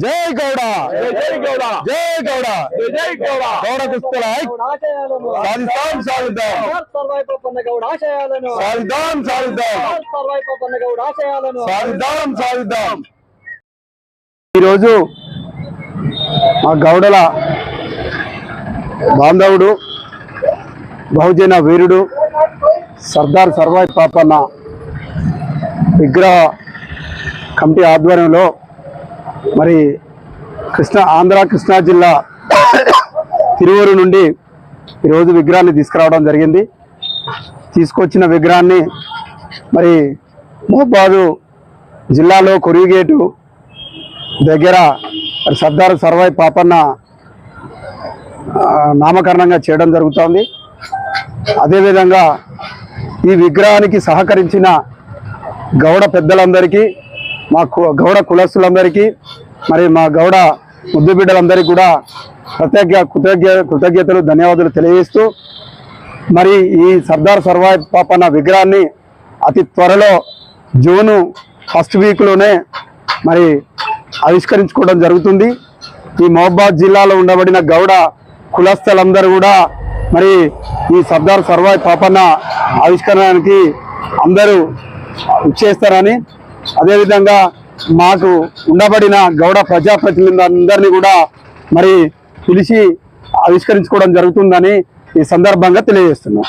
జై గౌడ జై గౌడ జై గౌడ జై గౌడ గౌడ కుస్తల సాధిద్దాం సాధిద్దాం సాధిద్దాం సాధిద్దాం సాధిద్దాం సాధిద్దాం. ఈరోజు మా గౌడల బాంధవుడు బహుజన వీరుడు సర్దార్ సర్వాయి పాపన్న విగ్రహ కమిటీ ఆధ్వర్యంలో మరి కృష్ణా జిల్లా తిరువూరు నుండి ఈరోజు విగ్రహాన్ని తీసుకురావడం జరిగింది. తీసుకొచ్చిన విగ్రహాన్ని మరి మహబాదు జిల్లాలో కొరిగేటు దగ్గర సర్దార్ సర్వాయి పాపన్న నామకరణంగా చేయడం జరుగుతోంది. అదేవిధంగా ఈ విగ్రహానికి సహకరించిన గౌడ పెద్దలందరికీ, మా గౌడ కులస్తులందరికీ, మరి మా గౌడ ముద్దు బిడ్డలందరికీ కూడా కృతజ్ఞతలు ధన్యవాదాలు తెలియజేస్తూ, మరి ఈ సర్దార్ సర్వాయి పాపన్న విగ్రహాన్ని అతి త్వరలో జూన్ ఫస్ట్ వీక్లోనే మరి ఆవిష్కరించుకోవడం జరుగుతుంది. ఈ మహబాద్ జిల్లాలో ఉండబడిన గౌడ కులస్తులందరూ కూడా మరి ఈ సర్దార్ సర్వాయి పాపన్న ఆవిష్కరణకి అందరూ ఇచ్చేస్తారని, అదేవిధంగా మాకు ఉండబడిన గౌడ ప్రజాప్రతినిధులందరినీ కూడా మరి పిలిచి ఆవిష్కరించుకోవడం జరుగుతుందని ఈ సందర్భంగా తెలియజేస్తున్నాం.